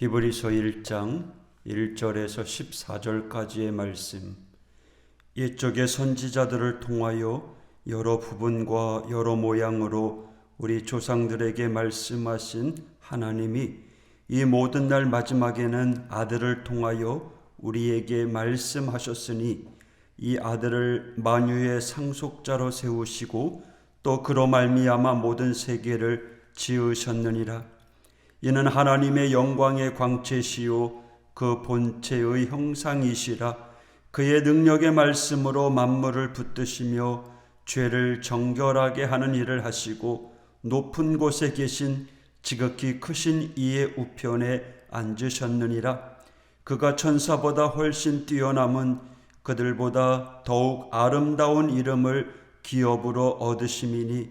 히브리서 1장 1절에서 14절까지의 말씀. 이쪽의 선지자들을 통하여 여러 부분과 여러 모양으로 우리 조상들에게 말씀하신 하나님이 이 모든 날 마지막에는 아들을 통하여 우리에게 말씀하셨으니 이 아들을 만유의 상속자로 세우시고 또 그로 말미암아 모든 세계를 지으셨느니라. 이는 하나님의 영광의 광채시요 그 본체의 형상이시라. 그의 능력의 말씀으로 만물을 붙드시며 죄를 정결하게 하는 일을 하시고 높은 곳에 계신 지극히 크신 이의 우편에 앉으셨느니라. 그가 천사보다 훨씬 뛰어남은 그들보다 더욱 아름다운 이름을 기업으로 얻으심이니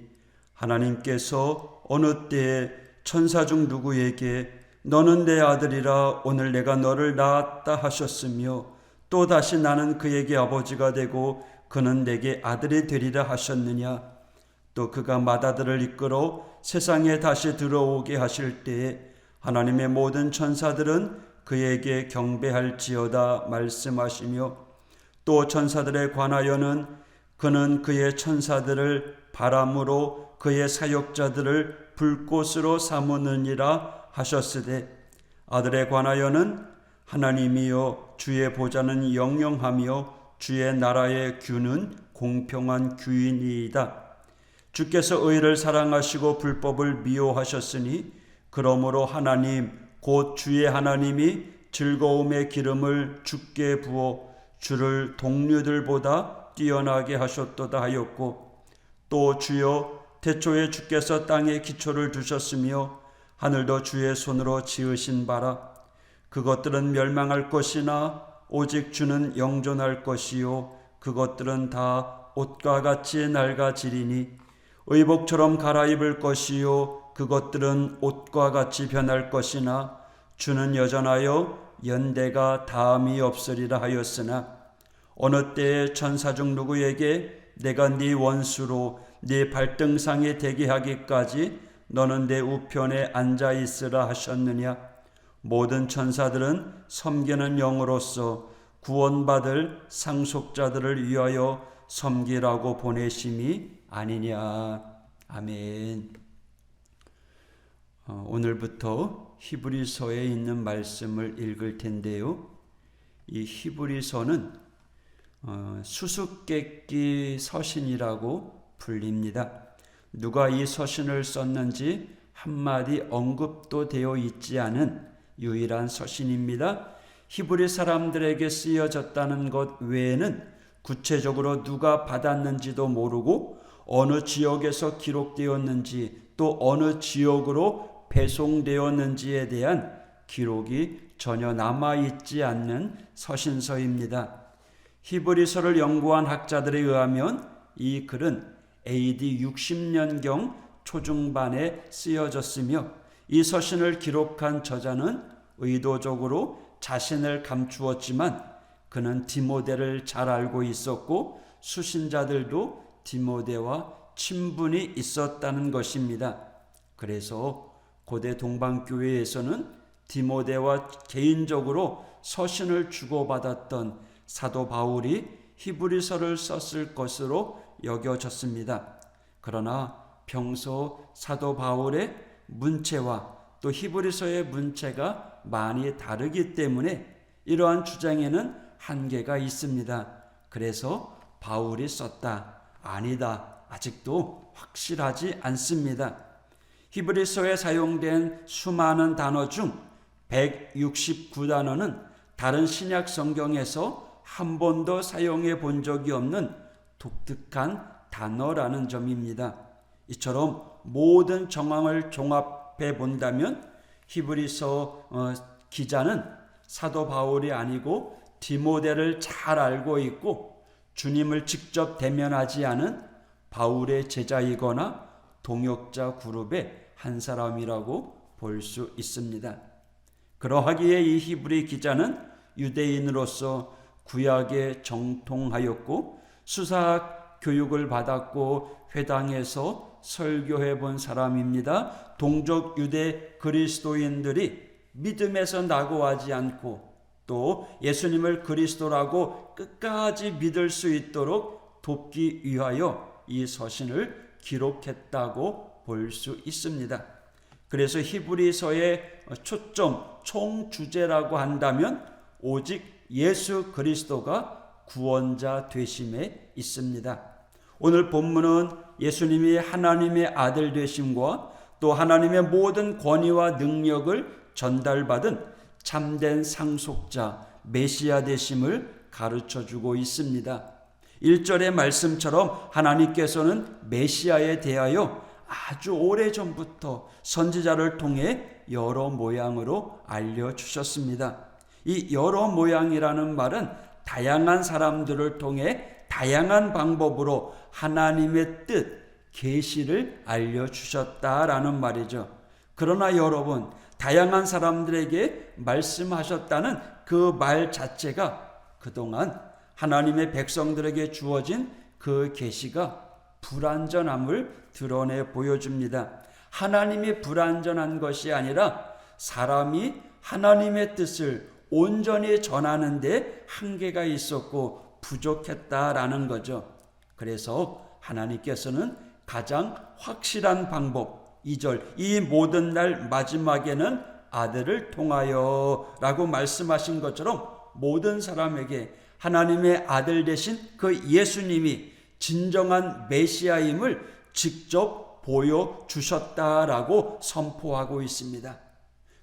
하나님께서 어느 때에 천사 중 누구에게 너는 내 아들이라 오늘 내가 너를 낳았다 하셨으며 또 다시 나는 그에게 아버지가 되고 그는 내게 아들이 되리라 하셨느냐. 또 그가 맏아들을 이끌어 세상에 다시 들어오게 하실 때에 하나님의 모든 천사들은 그에게 경배할지어다 말씀하시며 또 천사들에 관하여는 그는 그의 천사들을 바람으로 그의 사역자들을 불꽃으로 삼으느니라 하셨으되 아들에 관하여는 하나님이여 주의 보좌는 영영하며 주의 나라의 규는 공평한 규이니이다. 주께서 의를 사랑하시고 불법을 미워하셨으니 그러므로 하나님 곧 주의 하나님이 즐거움의 기름을 주께 부어 주를 동류들보다 뛰어나게 하셨도다 하였고 또 주여 태초에 주께서 땅에 기초를 두셨으며 하늘도 주의 손으로 지으신 바라. 그것들은 멸망할 것이나 오직 주는 영존할 것이요 그것들은 다 옷과 같이 낡아지리니 의복처럼 갈아입을 것이요 그것들은 옷과 같이 변할 것이나 주는 여전하여 연대가 다함이 없으리라 하였으나 어느 때에 천사 중 누구에게 내가 네 원수로 네 발등상에 되게 하기까지 너는 내 우편에 앉아 있으라 하셨느냐. 모든 천사들은 섬기는 영으로서 구원받을 상속자들을 위하여 섬기라고 보내심이 아니냐. 아멘. 오늘부터 히브리서에 있는 말씀을 읽을 텐데요. 이 히브리서는 수수께끼 서신이라고 불립니다. 누가 이 서신을 썼는지 한마디 언급도 되어 있지 않은 유일한 서신입니다. 히브리 사람들에게 쓰여졌다는 것 외에는 구체적으로 누가 받았는지도 모르고 어느 지역에서 기록되었는지 또 어느 지역으로 배송되었는지에 대한 기록이 전혀 남아있지 않는 서신서입니다. 히브리서를 연구한 학자들에 의하면 이 글은 AD 60년경 초중반에 쓰여졌으며 이 서신을 기록한 저자는 의도적으로 자신을 감추었지만 그는 디모데를 잘 알고 있었고 수신자들도 디모데와 친분이 있었다는 것입니다. 그래서 고대 동방교회에서는 디모데와 개인적으로 서신을 주고받았던 사도 바울이 히브리서를 썼을 것으로 여겨졌습니다. 그러나 평소 사도 바울의 문체와 또 히브리서의 문체가 많이 다르기 때문에 이러한 주장에는 한계가 있습니다. 그래서 바울이 썼다, 아니다, 아직도 확실하지 않습니다. 히브리서에 사용된 수많은 단어 중 169단어는 다른 신약 성경에서 한 번도 사용해 본 적이 없는 독특한 단어라는 점입니다. 이처럼 모든 정황을 종합해 본다면 히브리서 기자는 사도 바울이 아니고 디모데를 잘 알고 있고 주님을 직접 대면하지 않은 바울의 제자이거나 동역자 그룹의 한 사람이라고 볼 수 있습니다. 그러하기에 이 히브리 기자는 유대인으로서 구약에 정통하였고 수사학 교육을 받았고 회당에서 설교해 본 사람입니다. 동족 유대 그리스도인들이 믿음에서 낙오하지 않고 또 예수님을 그리스도라고 끝까지 믿을 수 있도록 돕기 위하여 이 서신을 기록했다고 볼 수 있습니다. 그래서 히브리서의 초점, 총주제라고 한다면 오직 예수 그리스도가 구원자 되심에 있습니다. 오늘 본문은 예수님이 하나님의 아들 되심과 또 하나님의 모든 권위와 능력을 전달받은 참된 상속자 메시아 되심을 가르쳐주고 있습니다. 1절의 말씀처럼 하나님께서는 메시아에 대하여 아주 오래전부터 선지자를 통해 여러 모양으로 알려주셨습니다. 이 여러 모양이라는 말은 다양한 사람들을 통해 다양한 방법으로 하나님의 뜻, 계시를 알려주셨다라는 말이죠. 그러나 여러분, 다양한 사람들에게 말씀하셨다는 그 말 자체가 그동안 하나님의 백성들에게 주어진 그 계시가 불완전함을 드러내 보여줍니다. 하나님이 불완전한 것이 아니라 사람이 하나님의 뜻을 온전히 전하는 데 한계가 있었고 부족했다라는 거죠. 그래서 하나님께서는 가장 확실한 방법, 2절 이 모든 날 마지막에는 아들을 통하여 라고 말씀하신 것처럼 모든 사람에게 하나님의 아들 되신 그 예수님이 진정한 메시아임을 직접 보여주셨다라고 선포하고 있습니다.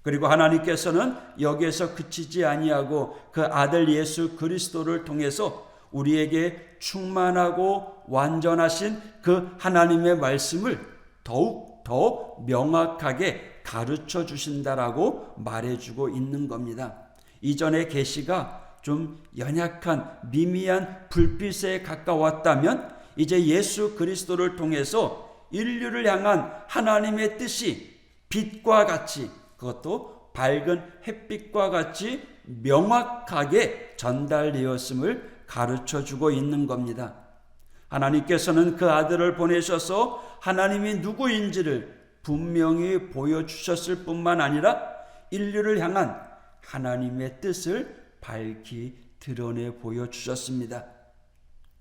그리고 하나님께서는 여기에서 그치지 아니하고 그 아들 예수 그리스도를 통해서 우리에게 충만하고 완전하신 그 하나님의 말씀을 더욱 더 명확하게 가르쳐 주신다라고 말해주고 있는 겁니다. 이전의 계시가 좀 연약한 미미한 불빛에 가까웠다면 이제 예수 그리스도를 통해서 인류를 향한 하나님의 뜻이 빛과 같이, 그것도 밝은 햇빛과 같이 명확하게 전달되었음을 가르쳐주고 있는 겁니다. 하나님께서는 그 아들을 보내셔서 하나님이 누구인지를 분명히 보여주셨을 뿐만 아니라 인류를 향한 하나님의 뜻을 밝히 드러내 보여주셨습니다.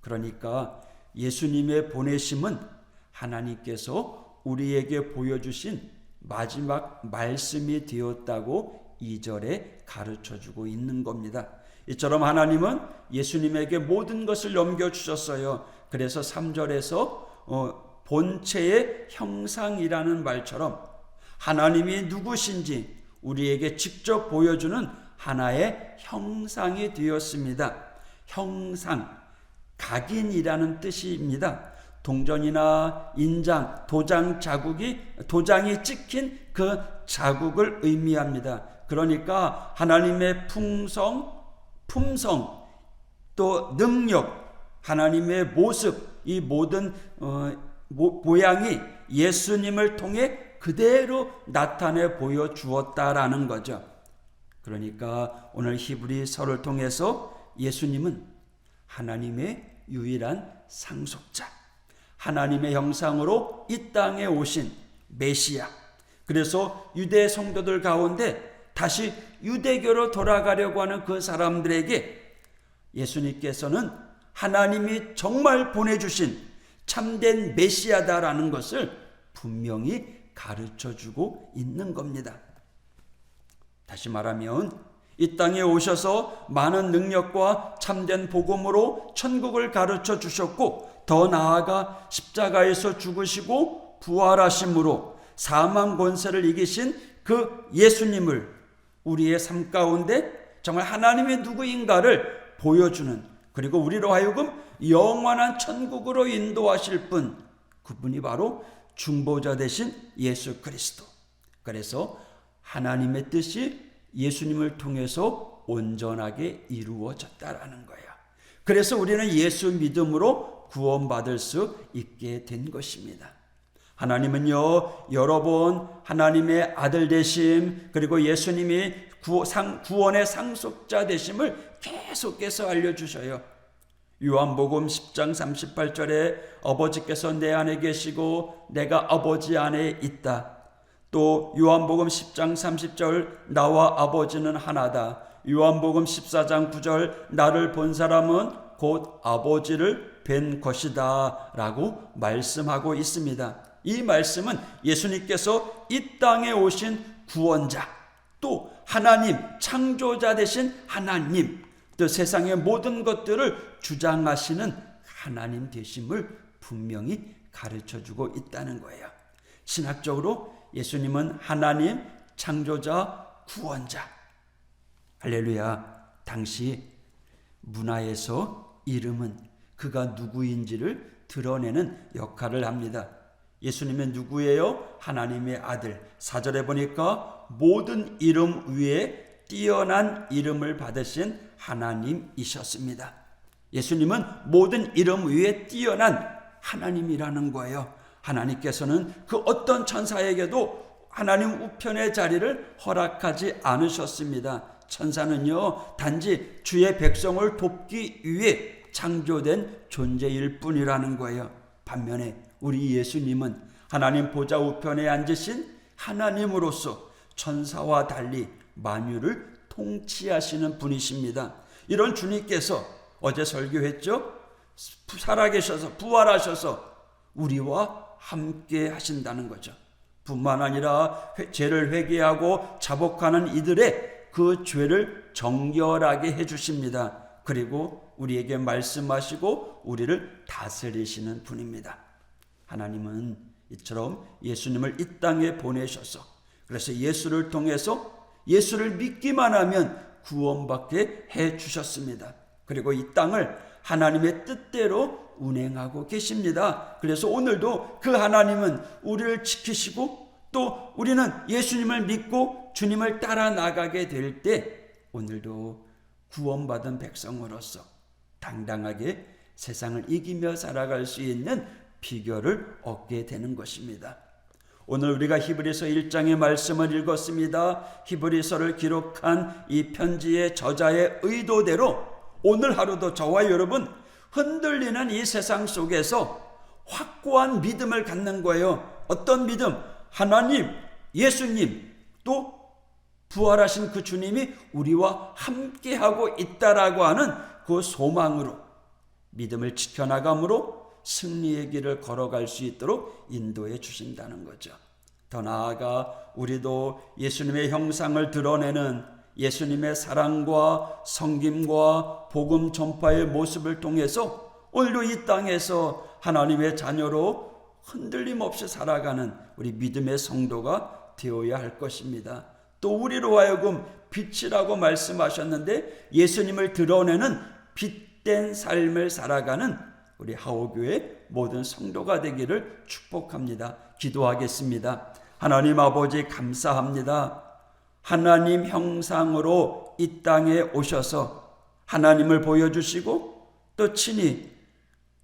그러니까 예수님의 보내심은 하나님께서 우리에게 보여주신 마지막 말씀이 되었다고 2절에 가르쳐주고 있는 겁니다. 이처럼 하나님은 예수님에게 모든 것을 넘겨주셨어요. 그래서 3절에서 본체의 형상이라는 말처럼 하나님이 누구신지 우리에게 직접 보여주는 하나의 형상이 되었습니다. 형상, 각인이라는 뜻입니다. 동전이나 인장, 도장이 찍힌 그 자국을 의미합니다. 그러니까 하나님의 품성, 또 능력, 하나님의 모습, 이 모든 모양이 예수님을 통해 그대로 나타내 보여주었다라는 거죠. 그러니까 오늘 히브리서를 통해서 예수님은 하나님의 유일한 상속자, 하나님의 형상으로 이 땅에 오신 메시아. 그래서 유대 성도들 가운데 다시 유대교로 돌아가려고 하는 그 사람들에게 예수님께서는 하나님이 정말 보내주신 참된 메시아다라는 것을 분명히 가르쳐주고 있는 겁니다. 다시 말하면 이 땅에 오셔서 많은 능력과 참된 복음으로 천국을 가르쳐 주셨고, 더 나아가 십자가에서 죽으시고 부활하심으로 사망 권세를 이기신 그 예수님을 우리의 삶 가운데 정말 하나님이 누구인가를 보여주는, 그리고 우리로 하여금 영원한 천국으로 인도하실 분, 그분이 바로 중보자 되신 예수 그리스도. 그래서 하나님의 뜻이 예수님을 통해서 온전하게 이루어졌다라는 거예요. 그래서 우리는 예수 믿음으로 구원받을 수 있게 된 것입니다. 하나님은요, 여러 번 하나님의 아들 되심, 그리고 예수님이 구원의 상속자 되심을 계속해서 알려주셔요. 요한복음 10장 38절에 아버지께서 내 안에 계시고 내가 아버지 안에 있다. 또 요한복음 10장 30절 나와 아버지는 하나다. 요한복음 14장 9절 나를 본 사람은 곧 아버지를 뵌 것이다 라고 말씀하고 있습니다. 이 말씀은 예수님께서 이 땅에 오신 구원자, 또 하나님 창조자 되신 하나님, 또 세상의 모든 것들을 주장하시는 하나님 되심을 분명히 가르쳐주고 있다는 거예요. 신학적으로 예수님은 하나님 창조자 구원자. 할렐루야. 당시 문화에서 이름은 그가 누구인지를 드러내는 역할을 합니다. 예수님은 누구예요? 하나님의 아들. 4절에 보니까 모든 이름 위에 뛰어난 이름을 받으신 하나님이셨습니다. 예수님은 모든 이름 위에 뛰어난 하나님이라는 거예요. 하나님께서는 그 어떤 천사에게도 하나님 우편의 자리를 허락하지 않으셨습니다. 천사는요, 단지 주의 백성을 돕기 위해 창조된 존재일 뿐이라는 거예요. 반면에 우리 예수님은 하나님 보좌 우편에 앉으신 하나님으로서 천사와 달리 만유를 통치하시는 분이십니다. 이런 주님께서 어제 설교했죠? 살아계셔서 부활하셔서 우리와 함께 하신다는 거죠. 뿐만 아니라 죄를 회개하고 자복하는 이들의 그 죄를 정결하게 해주십니다. 그리고 우리에게 말씀하시고 우리를 다스리시는 분입니다. 하나님은 이처럼 예수님을 이 땅에 보내셔서, 그래서 예수를 통해서 예수를 믿기만 하면 구원받게 해주셨습니다. 그리고 이 땅을 하나님의 뜻대로 운행하고 계십니다. 그래서 오늘도 그 하나님은 우리를 지키시고, 또 우리는 예수님을 믿고 주님을 따라 나가게 될 때 오늘도 구원받은 백성으로서 당당하게 세상을 이기며 살아갈 수 있는 비결을 얻게 되는 것입니다. 오늘 우리가 히브리서 1장의 말씀을 읽었습니다. 히브리서를 기록한 이 편지의 저자의 의도대로 오늘 하루도 저와 여러분 흔들리는 이 세상 속에서 확고한 믿음을 갖는 거예요. 어떤 믿음? 하나님, 예수님, 또 부활하신 그 주님이 우리와 함께하고 있다라고 하는 그 소망으로 믿음을 지켜나감으로 승리의 길을 걸어갈 수 있도록 인도해 주신다는 거죠. 더 나아가 우리도 예수님의 형상을 드러내는 예수님의 사랑과 섬김과 복음 전파의 모습을 통해서 오늘도 이 땅에서 하나님의 자녀로 흔들림 없이 살아가는 우리 믿음의 성도가 되어야 할 것입니다. 또 우리로 하여금 빛이라고 말씀하셨는데 예수님을 드러내는 빛된 삶을 살아가는 우리 하오교회 모든 성도가 되기를 축복합니다. 기도하겠습니다. 하나님 아버지 감사합니다. 하나님 형상으로 이 땅에 오셔서 하나님을 보여주시고 또 친히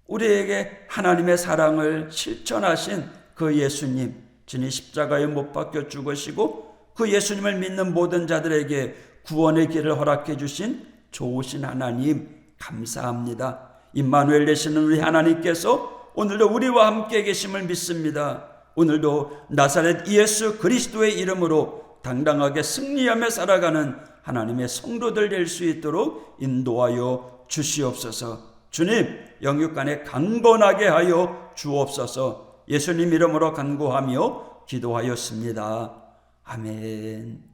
우리에게 하나님의 사랑을 실천하신 그 예수님, 진히 십자가에 못 박혀 죽으시고 그 예수님을 믿는 모든 자들에게 구원의 길을 허락해 주신 좋으신 하나님 감사합니다. 임마누엘 되시는 우리 하나님께서 오늘도 우리와 함께 계심을 믿습니다. 오늘도 나사렛 예수 그리스도의 이름으로 당당하게 승리하며 살아가는 하나님의 성도들 될 수 있도록 인도하여 주시옵소서. 주님, 영육간에 강건하게 하여 주옵소서. 예수님 이름으로 간구하며 기도하였습니다. 아멘.